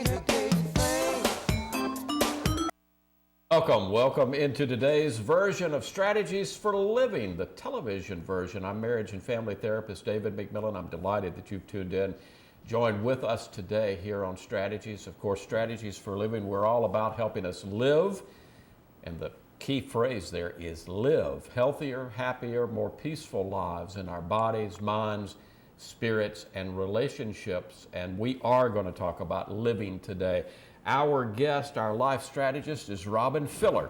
day-to-day thing. Welcome into today's version of Strategies for Living, the television version. I'm marriage and family therapist David McMillan. I'm delighted that you've tuned in. Join with us today here on Strategies. Of course, Strategies for Living, we're all about helping us live, and the key phrase there is live healthier, happier, more peaceful lives in our bodies, minds, spirits, and relationships. And we are going to talk about living today. Our guest, our life strategist, is Robin Filler,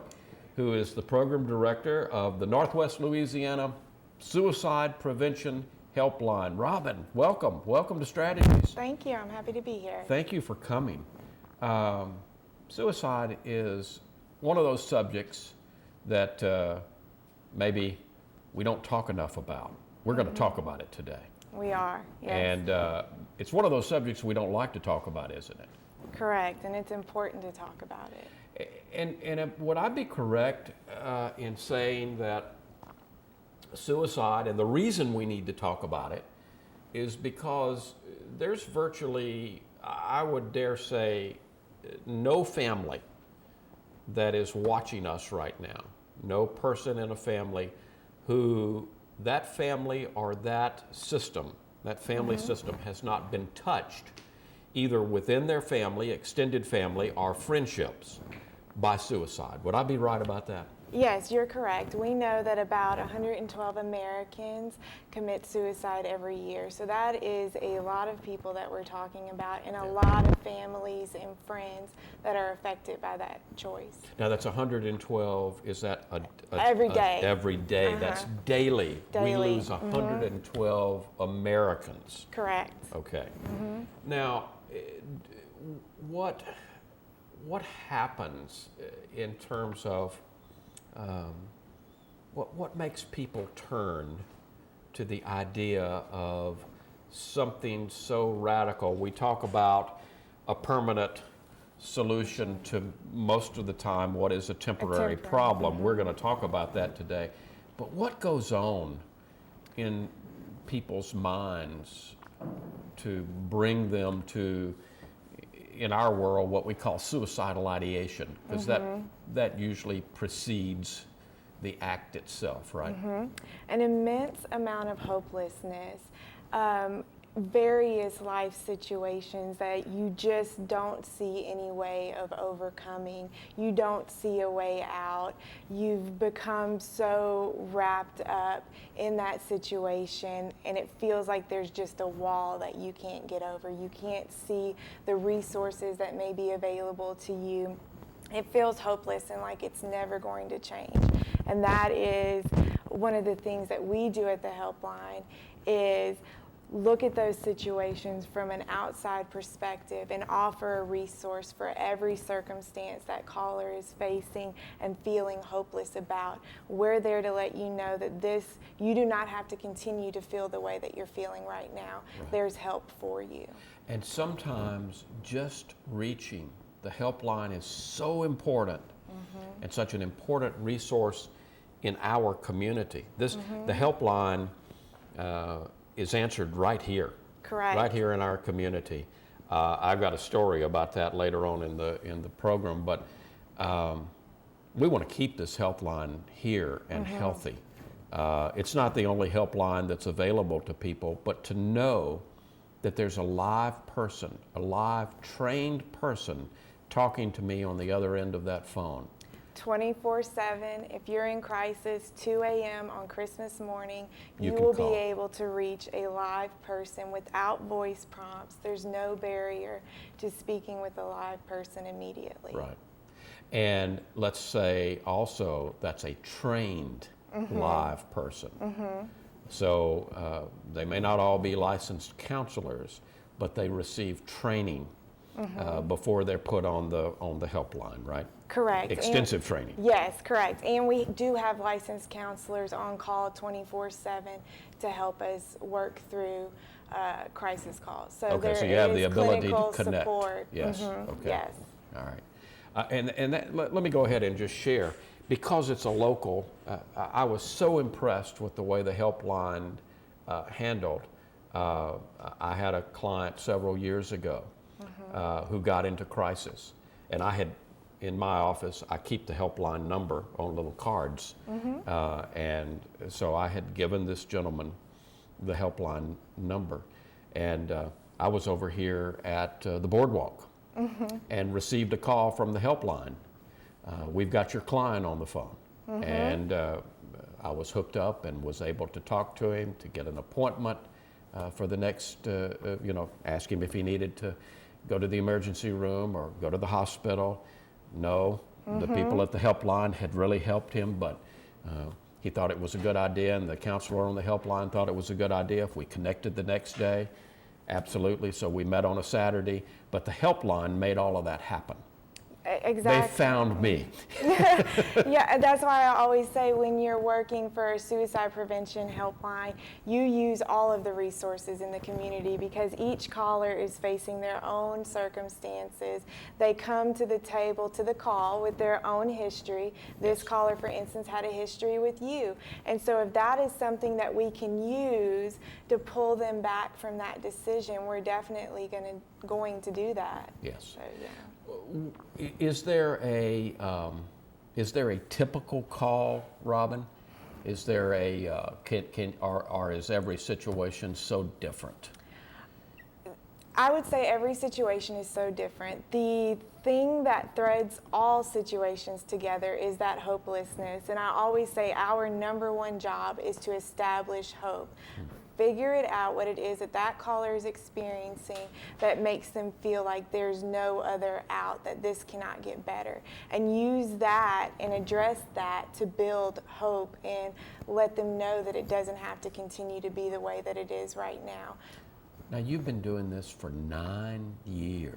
who is the program director of the Northwest Louisiana Suicide Prevention Helpline. Robin, welcome. Welcome to Strategies. Thank you. I'm happy to be here. Thank you for coming. Suicide is one of those subjects that maybe we don't talk enough about. We're going to talk about it today. We are, yes. And it's one of those subjects we don't like to talk about, isn't it? Correct, and it's important to talk about it. And would I be correct in saying that suicide, and the reason we need to talk about it, is because there's virtually, I would dare say, no family that is watching us right now, no person in a family who that family or that system, that family system has not been touched either within their family, extended family, or friendships by suicide. Would I be right about that? Yes, you're correct. We know that about 112 Americans commit suicide every year. So that is a lot of people that we're talking about, and a lot of families and friends that are affected by that choice. Now that's 112, is that every day? Every day, that's daily. Daily. We lose 112 Americans. Correct. Okay. Now, what happens in terms of what makes people turn to the idea of something so radical? We talk about a permanent solution to most of the time what is a temporary problem. We're going to talk about that today. But what goes on in people's minds to bring them to, in our world, what we call suicidal ideation, because that usually precedes the act itself, right? An immense amount of hopelessness, various life situations that you just don't see any way of overcoming. You don't see a way out. You've become so wrapped up in that situation, and it feels like there's just a wall that you can't get over. You can't see the resources that may be available to you. It feels hopeless and like it's never going to change. And that is one of the things that we do at the helpline, is look at those situations from an outside perspective and offer a resource for every circumstance that caller is facing and feeling hopeless about. We're there to let you know that you do not have to continue to feel the way that you're feeling right now. Right. There's help for you. And sometimes just reaching the helpline is so important and such an important resource in our community. The helpline is answered right here. Correct. Right here in our community. I've got a story about that later on in the program, but we want to keep this helpline here and healthy. It's not the only helpline that's available to people, but to know that there's a live person, a live trained person talking to me on the other end of that phone. 24/7. If you're in crisis, 2 a.m. on Christmas morning, you can will call. be able to reach a live person without voice prompts. There's no barrier to speaking with a live person immediately. Right. And let's say also that's a trained live person. So they may not all be licensed counselors, but they receive training before they're put on the helpline, right? Correct. Extensive training. Yes, correct. And we do have licensed counselors on call 24/7 to help us work through crisis calls. So Okay, there so you have the is ability to clinical connect. support. Yes. Okay. Yes. All right. And let me go ahead and just share, because it's a local. I was so impressed with the way the helpline handled. I had a client several years ago who got into crisis. And I had, in my office, I keep the helpline number on little cards. And so I had given this gentleman the helpline number. And I was over here at the boardwalk and received a call from the helpline. We've got your client on the phone. And I was hooked up and was able to talk to him, to get an appointment for the next, ask him if he needed to go to the emergency room or go to the hospital. No, the people at the helpline had really helped him, but he thought it was a good idea, and the counselor on the helpline thought it was a good idea if we connected the next day. Absolutely, so we met on a Saturday, but the helpline made all of that happen. Exactly. They found me. Yeah, that's why I always say when you're working for a suicide prevention helpline, you use all of the resources in the community because each caller is facing their own circumstances. They come to the table, to the call with their own history. This caller, for instance, had a history with you. And so if that is something that we can use to pull them back from that decision, we're definitely going to do that. Yes. So, yeah. Is there a typical call, Robin? Is there or is every situation so different? I would say every situation is so different. The thing that threads all situations together is that hopelessness. And I always say our number one job is to establish hope. Figure it out what it is that caller is experiencing that makes them feel like there's no other out, that this cannot get better. And use that and address that to build hope and let them know that it doesn't have to continue to be the way that it is right now. Now, you've been doing this for 9 years.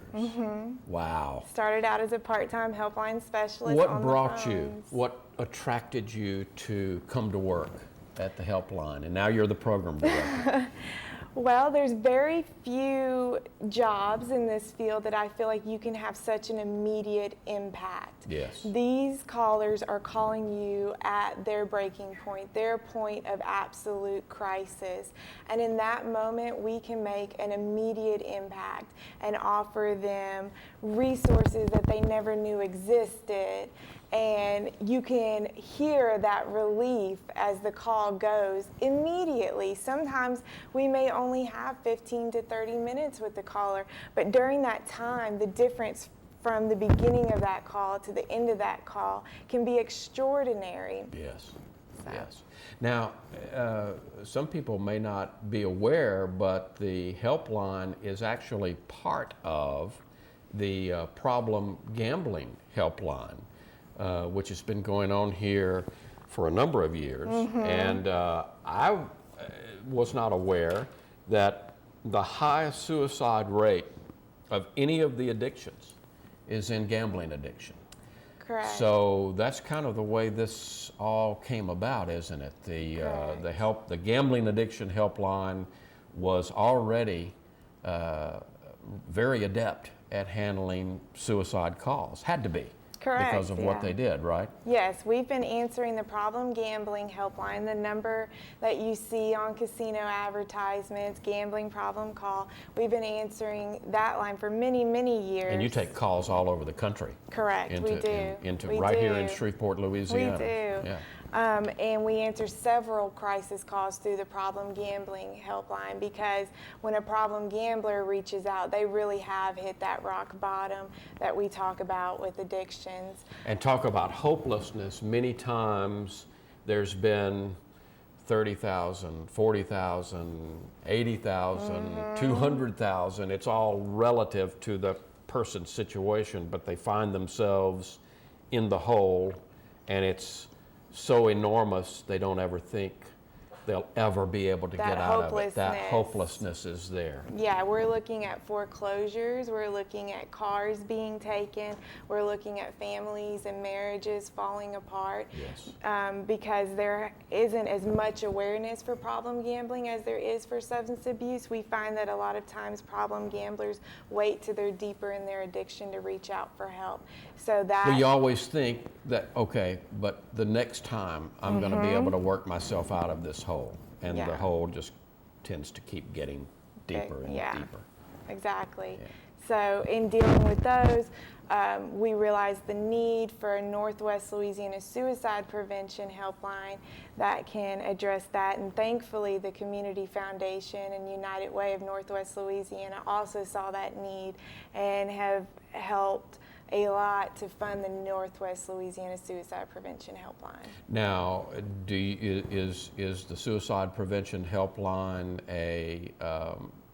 Wow. Started out as a part-time helpline specialist. What brought you, what attracted you to come to work at the helpline, and now you're the program director? Well, there's very few jobs in this field that I feel like you can have such an immediate impact. Yes. These callers are calling you at their breaking point, their point of absolute crisis. And in that moment, we can make an immediate impact and offer them resources that they never knew existed. And you can hear that relief as the call goes immediately. Sometimes we may only have 15 to 30 minutes with the caller, but during that time, the difference from the beginning of that call to the end of that call can be extraordinary. Yes. So. Yes. Now, some people may not be aware, but the helpline is actually part of the problem gambling helpline. Which has been going on here for a number of years. And I was not aware that the highest suicide rate of any of the addictions is in gambling addiction. Correct. So that's kind of the way this all came about, isn't it? The gambling addiction helpline was already very adept at handling suicide calls. Had to be. Correct, because of what they did, right? Yes, we've been answering the problem gambling helpline, the number that you see on casino advertisements, gambling problem call. We've been answering that line for many, many years. And you take calls all over the country. Correct, we do. Here in Shreveport, Louisiana. We do. Yeah. And we answer several crisis calls through the problem gambling helpline because when a problem gambler reaches out, they really have hit that rock bottom that we talk about with addictions. And talk about hopelessness. Many times there's been 30,000, 40,000, 80,000, 200,000. It's all relative to the person's situation, but they find themselves in the hole, and it's so enormous they don't ever think they'll ever be able to get out of it. That hopelessness is there. Yeah, we're looking at foreclosures, we're looking at cars being taken, we're looking at families and marriages falling apart. Yes. Because there isn't as much awareness for problem gambling as there is for substance abuse. We find that a lot of times problem gamblers wait till they're deeper in their addiction to reach out for help. So that. Well, you always think that, okay, but the next time I'm going to be able to work myself out of this hole. And the hole just tends to keep getting deeper and deeper. Exactly. Yeah. So in dealing with those, we realized the need for a Northwest Louisiana suicide prevention helpline that can address that. And thankfully, the Community Foundation and United Way of Northwest Louisiana also saw that need and have helped a lot to fund the Northwest Louisiana Suicide Prevention Helpline. Now, is the Suicide Prevention Helpline a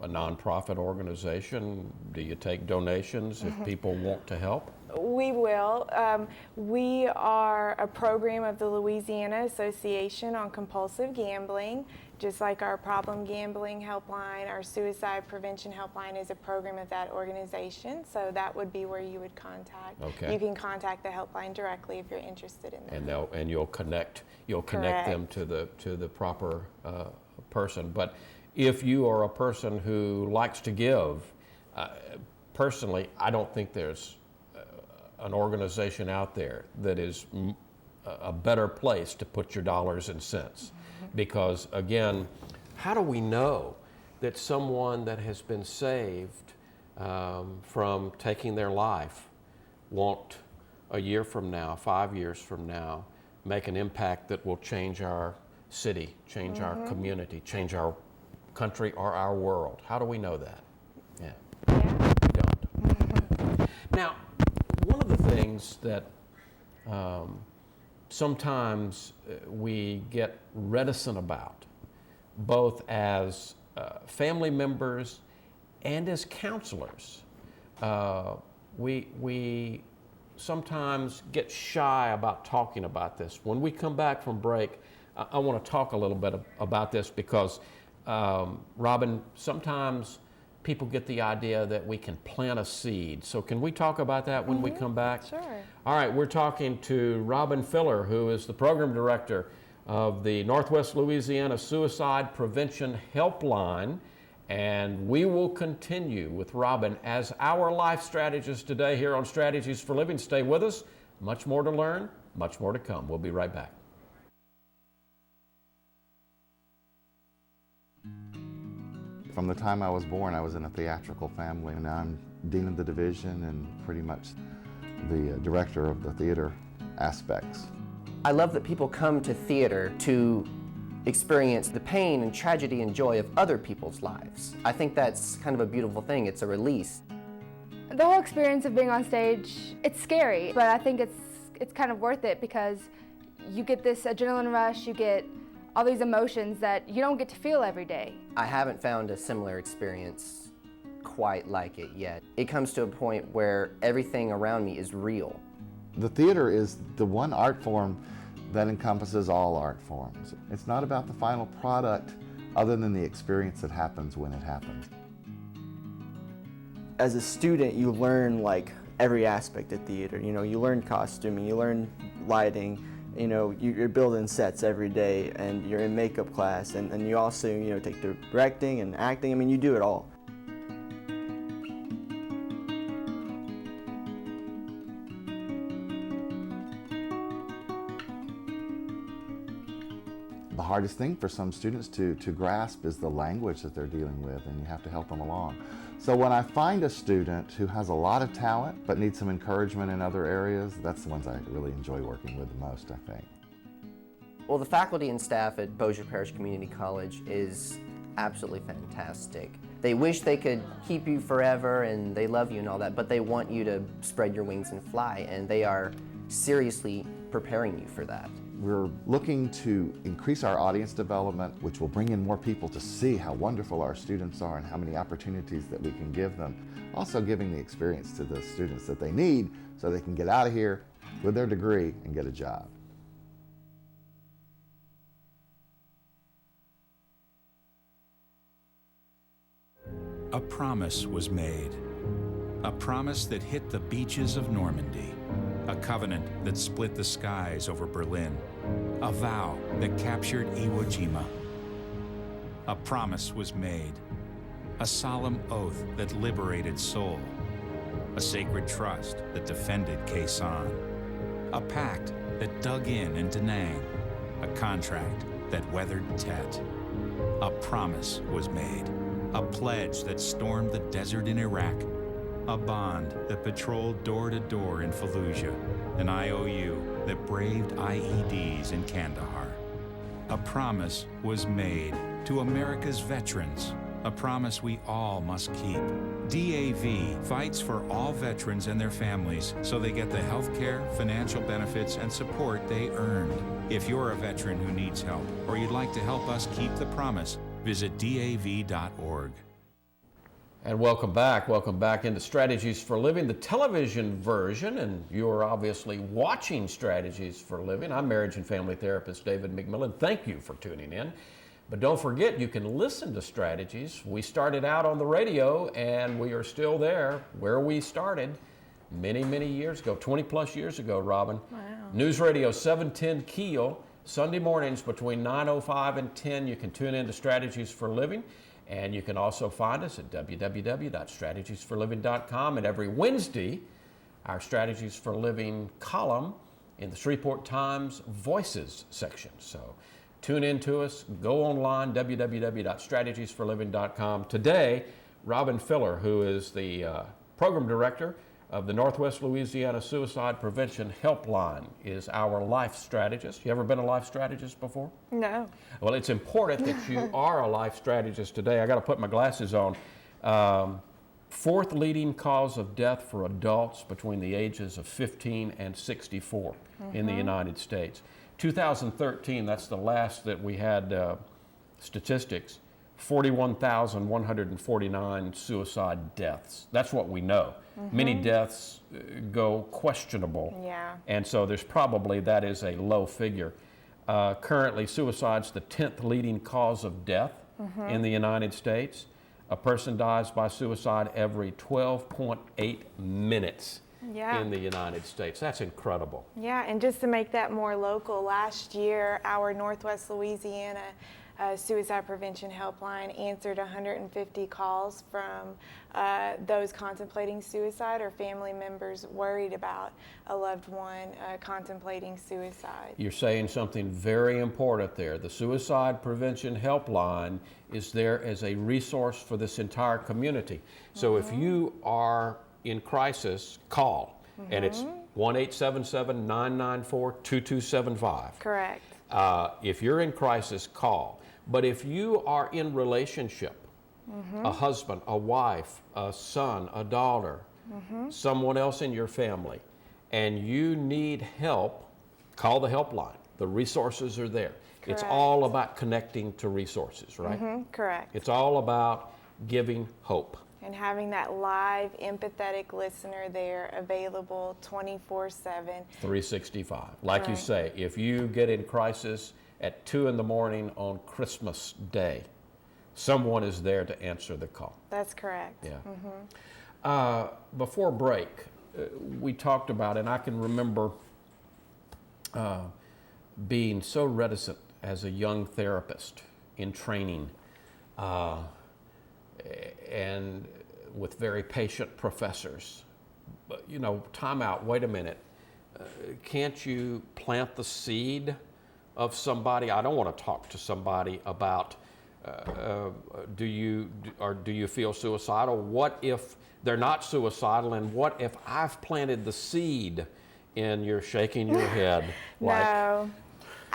nonprofit organization? Do you take donations if people want to help? We will. We are a program of the Louisiana Association on Compulsive Gambling. Just like our problem gambling helpline, our suicide prevention helpline is a program of that organization. So that would be where you would contact. Okay. You can contact the helpline directly if you're interested in that. And you'll connect them to the proper person. But if you are a person who likes to give, personally, I don't think there's an organization out there that is a better place to put your dollars and cents. Because again, how do we know that someone that has been saved from taking their life won't, a year from now, 5 years from now, make an impact that will change our city, change our community, change our country or our world? How do we know that? Yeah. We don't. Now, one of the things that sometimes we get reticent about, both as family members and as counselors, we sometimes get shy about talking about this. When we come back from break, I want to talk a little bit about this because, Robin, sometimes people get the idea that we can plant a seed. So can we talk about that when we come back? Sure. All right, we're talking to Robin Filler, who is the program director of the Northwest Louisiana Suicide Prevention Helpline. And we will continue with Robin as our life strategist today here on Strategies for Living. Stay with us. Much more to learn, much more to come. We'll be right back. From the time I was born, I was in a theatrical family, and now I'm dean of the division and pretty much the director of the theater aspects. I love that people come to theater to experience the pain and tragedy and joy of other people's lives. I think that's kind of a beautiful thing. It's a release. The whole experience of being on stage, it's scary, but I think it's kind of worth it because you get this adrenaline rush, you get all these emotions that you don't get to feel every day. I haven't found a similar experience quite like it yet. It comes to a point where everything around me is real. The theater is the one art form that encompasses all art forms. It's not about the final product other than the experience that happens when it happens. As a student, you learn like every aspect of theater. You know, you learn costuming, you learn lighting, you know, you're building sets every day, and you're in makeup class, and you also, you know, take directing and acting. I mean, you do it all. The hardest thing for some students to grasp is the language that they're dealing with, and you have to help them along. So when I find a student who has a lot of talent but needs some encouragement in other areas, that's the ones I really enjoy working with the most, I think. Well, the faculty and staff at Bossier Parish Community College is absolutely fantastic. They wish they could keep you forever, and they love you and all that, but they want you to spread your wings and fly, and they are seriously preparing you for that. We're looking to increase our audience development, which will bring in more people to see how wonderful our students are and how many opportunities that we can give them. Also giving the experience to the students that they need so they can get out of here with their degree and get a job. A promise was made. A promise that hit the beaches of Normandy. A covenant that split the skies over Berlin. A vow that captured Iwo Jima. A promise was made. A solemn oath that liberated Seoul. A sacred trust that defended Khe Sanh. A pact that dug in Da Nang. A contract that weathered Tet. A promise was made. A pledge that stormed the desert in Iraq. a bond that patrolled door to door in Fallujah, an IOU that braved IEDs in Kandahar. A promise was made to America's veterans, a promise we all must keep. DAV fights for all veterans and their families so they get the health care, financial benefits, and support they earned. If you're a veteran who needs help or you'd like to help us keep the promise, visit DAV.org. And welcome back. Welcome back into Strategies for Living, the television version, and you're obviously watching Strategies for Living. I'm marriage and family therapist David McMillan. Thank you for tuning in. But don't forget, you can listen to Strategies. We started out on the radio, and we are still there where we started many, many years ago, 20 plus years ago, Robin. Wow. News Radio 710 Keel, Sunday mornings between 9:05 and 10. You can tune in to Strategies for Living. And you can also find us at www.strategiesforliving.com. And every Wednesday, our Strategies for Living column in the Shreveport Times Voices section. So tune in to us, go online, www.strategiesforliving.com. Today, Robin Filler, who is the program director of the Northwest Louisiana Suicide Prevention Helpline, is our life strategist. You ever been a life strategist before? No. Well, it's important that you are a life strategist today. I got to put my glasses on. Fourth leading cause of death for adults between the ages of 15 and 64 in the United States. 2013, that's the last that we had statistics, 41,149 suicide deaths. That's what we know. Many deaths go questionable. Yeah. And so there's probably, that is a low figure. Currently, suicide's the 10th leading cause of death in the United States. A person dies by suicide every 12.8 minutes in the United States. That's incredible. Yeah, and just to make that more local, last year our Northwest Louisiana Suicide Prevention Helpline answered 150 calls from those contemplating suicide or family members worried about a loved one contemplating suicide. You're saying something very important there. The Suicide Prevention Helpline is there as a resource for this entire community. So if you are in crisis, call. And it's 1-877-994-2275. Correct. If you're in crisis, call. But if you are in relationship, a husband, a wife, a son, a daughter, someone else in your family, and you need help, call the helpline. The resources are there. Correct. It's all about connecting to resources, right? Correct. It's all about giving hope. And having that live, empathetic listener there available 24/7. 365. Like you Right. say, if you get in crisis at 2 in the morning on Christmas Day, someone is there to answer the call. That's correct. Yeah. Before break, we talked about, and I can remember being so reticent as a young therapist in training, and with very patient professors. But, you know, time out, wait a minute. Can't you plant the seed of somebody? I don't want to talk to somebody about do you feel suicidal? What if they're not suicidal, and what if I've planted the seed? And you're shaking your head like, No.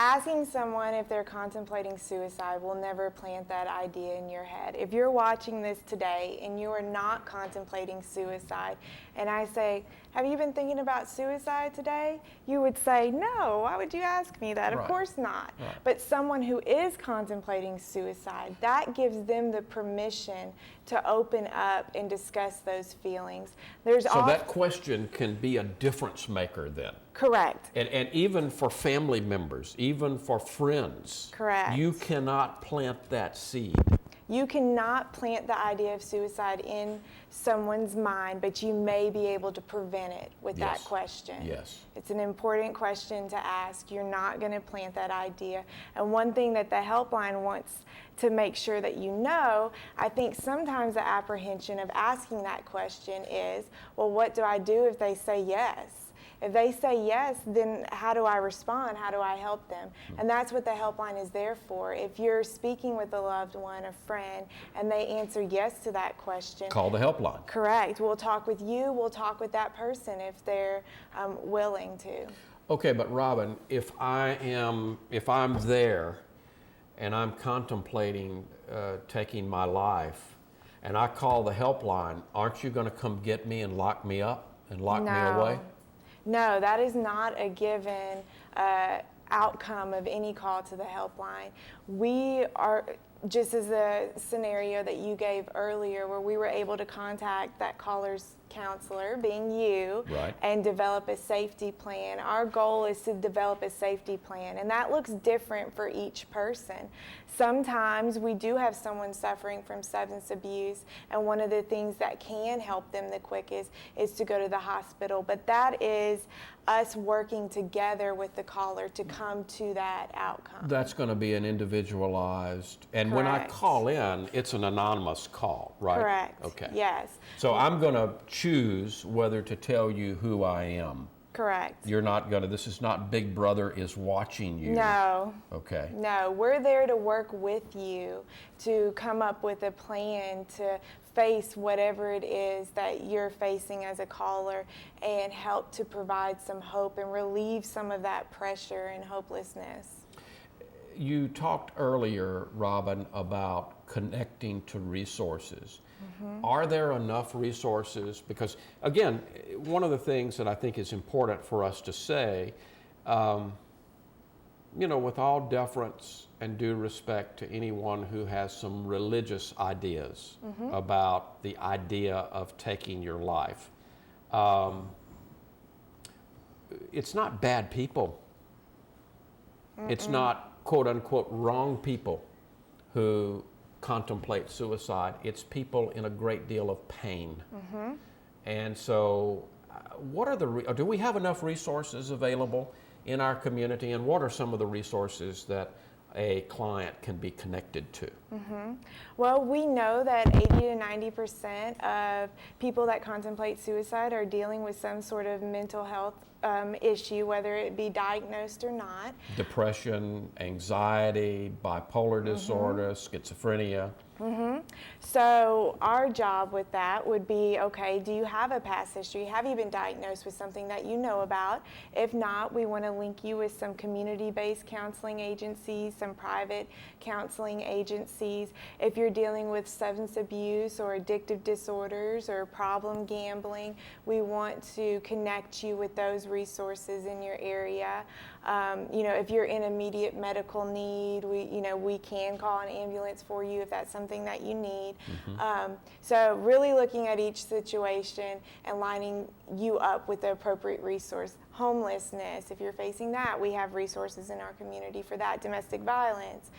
Asking someone if they're contemplating suicide will never plant that idea in your head. If you're watching this today and you are not contemplating suicide, and I say, have you been thinking about suicide today? You would say, no, why would you ask me that? Right. Of course not. Right. But someone who is contemplating suicide, that gives them the permission to open up and discuss those feelings. so that question can be a difference maker then. Correct. And even for family members, even for friends, Correct. you cannot plant that seed. You cannot plant the idea of suicide in someone's mind, but you may be able to prevent it with that Yes. question. Yes. It's an important question to ask. You're not going to plant that idea. And one thing that the helpline wants to make sure that you know, I think sometimes the apprehension of asking that question is, well, what do I do if they say yes? If they say yes, then how do I respond? How do I help them? And that's what the helpline is there for. If you're speaking with a loved one, a friend, and they answer yes to that question, Call the helpline. correct. We'll talk with you. We'll talk with that person if they're willing to. Okay, but Robin, if I'm there and I'm contemplating taking my life, and I call the helpline, aren't you going to come get me and lock me up and lock me away? No, that is not a given outcome of any call to the helpline. We are, just as the scenario that you gave earlier, where we were able to contact that caller's counselor, being you, Right. and develop a safety plan. Our goal is to develop a safety plan, and that looks different for each person. Sometimes we do have someone suffering from substance abuse, and one of the things that can help them the quickest is to go to the hospital, but that is us working together with the caller to come to that outcome. That's going to be an individualized, and when I Correct. call in, it's an anonymous call, right? Correct. Okay. Yes. So I'm going to choose whether to tell you who I am. Correct. You're not going to, this is not Big Brother is watching you. No. Okay. No, we're there to work with you to come up with a plan to face whatever it is that you're facing as a caller and help to provide some hope and relieve some of that pressure and hopelessness. You talked earlier, Robin, about connecting to resources. Are there enough resources? Because, again, one of the things that I think is important for us to say, with all deference and due respect to anyone who has some religious ideas about the idea of taking your life, it's not bad people. It's not, quote unquote, wrong people who contemplate suicide. It's people in a great deal of pain. And so, what are do we have enough resources available in our community, and what are some of the resources that a client can be connected to? Well, we know that 80 to 90% of people that contemplate suicide are dealing with some sort of mental health issue, whether it be diagnosed or not. Depression, anxiety, bipolar disorder, schizophrenia. So our job with that would be, okay, do you have a past history? Have you been diagnosed with something that you know about? If not, we want to link you with some community-based counseling agencies, some private counseling agencies. If you're dealing with substance abuse or addictive disorders or problem gambling, we want to connect you with those resources in your area. If you're in immediate medical need, we can call an ambulance for you if that's something that you need. So really looking at each situation and lining you up with the appropriate resource. Homelessness, if you're facing that, we have resources in our community for that. Domestic violence,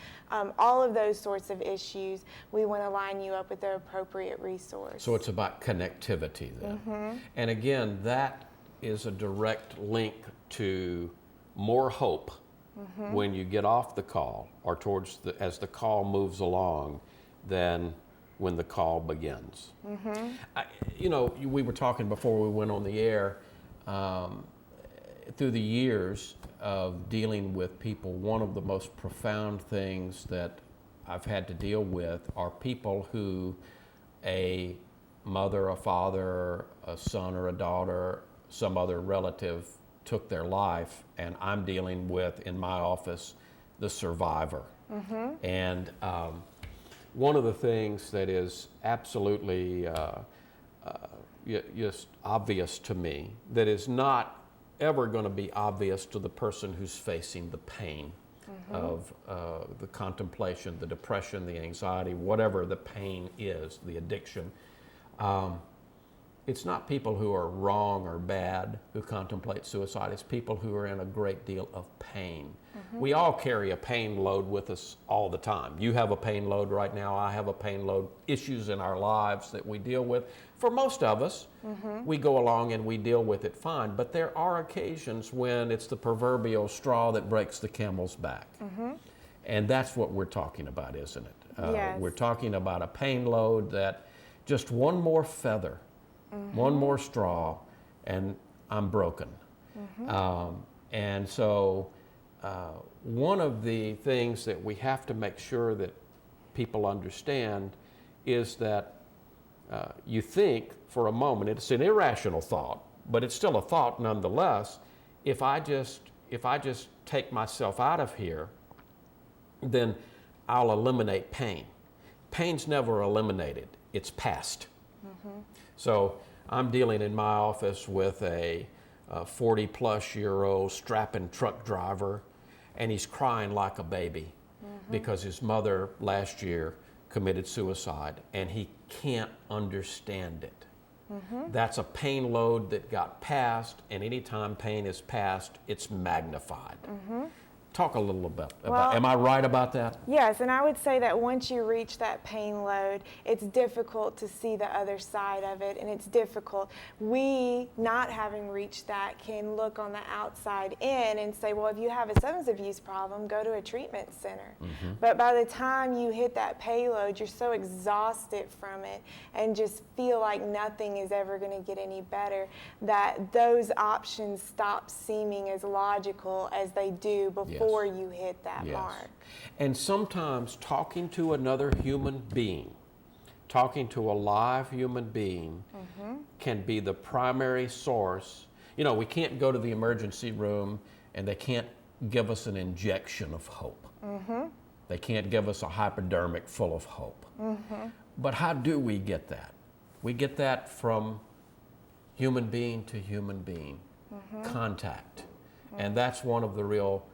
all of those sorts of issues, we want to line you up with the appropriate resource. So it's about connectivity then. And again, that is a direct link to more hope when you get off the call or as the call moves along than when the call begins. We were talking before we went on the air, through the years of dealing with people, one of the most profound things that I've had to deal with are people who a mother, a father, a son or a daughter, some other relative took their life, and I'm dealing with, in my office, the survivor. And one of the things that is absolutely just obvious to me, that is not ever going to be obvious to the person who's facing the pain of the contemplation, the depression, the anxiety, whatever the pain is, the addiction. It's not people who are wrong or bad who contemplate suicide. It's people who are in a great deal of pain. We all carry a pain load with us all the time. You have a pain load right now. I have a pain load. Issues in our lives that we deal with. For most of us, we go along and we deal with it fine. But there are occasions when it's the proverbial straw that breaks the camel's back. And that's what we're talking about, isn't it? Yes. We're talking about a pain load that just one more feather, one more straw, and I'm broken. And so one of the things that we have to make sure that people understand is that you think for a moment, it's an irrational thought, but it's still a thought nonetheless. If I just take myself out of here, then I'll eliminate pain. Pain's never eliminated, it's past. So I'm dealing in my office with a 40-plus-year-old strapping truck driver, and he's crying like a baby because his mother last year committed suicide, and he can't understand it. That's a pain load that got passed, and anytime pain is passed, it's magnified. Talk a little bit about, am I right about that? Yes, and I would say that once you reach that pain load, it's difficult to see the other side of it, and it's difficult. We, not having reached that, can look on the outside in and say, well, if you have a substance abuse problem, go to a treatment center. But by the time you hit that payload, you're so exhausted from it and just feel like nothing is ever going to get any better that those options stop seeming as logical as they do before you hit that mark. And sometimes talking to another human being, talking to a live human being can be the primary source. You know, we can't go to the emergency room and they can't give us an injection of hope. They can't give us a hypodermic full of hope. But how do we get that? We get that from human being to human being, contact. And that's one of the real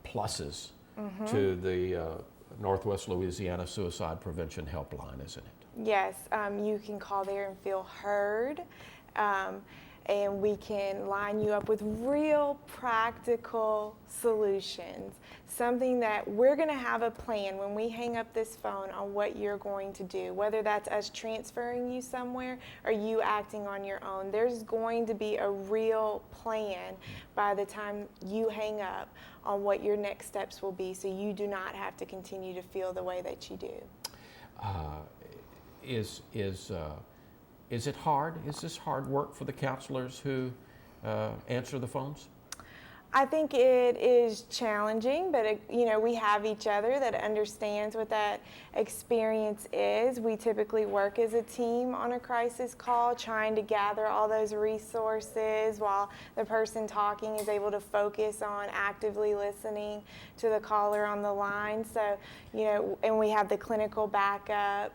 pluses to the Northwest Louisiana Suicide Prevention Helpline, isn't it? Yes, you can call there and feel heard, and we can line you up with real practical solutions, something that we're going to have a plan when we hang up this phone on what you're going to do, whether that's us transferring you somewhere or you acting on your own. There's going to be a real plan by the time you hang up on what your next steps will be, so you do not have to continue to feel the way that you do. Is it hard? Is this hard work for the counselors who answer the phones? I think it is challenging, but we have each other that understands what that experience is. We typically work as a team on a crisis call, trying to gather all those resources while the person talking is able to focus on actively listening to the caller on the line. So, and we have the clinical backup.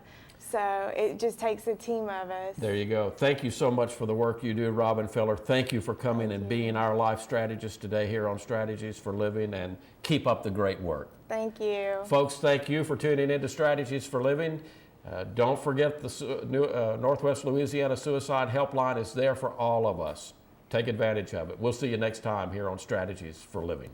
So it just takes a team of us. There you go. Thank you so much for the work you do, Robin Feller. Thank you for coming and being our life strategist today here on Strategies for Living, and keep up the great work. Thank you. Folks, thank you for tuning in to Strategies for Living. Don't forget the Northwest Louisiana Suicide Helpline is there for all of us. Take advantage of it. We'll see you next time here on Strategies for Living.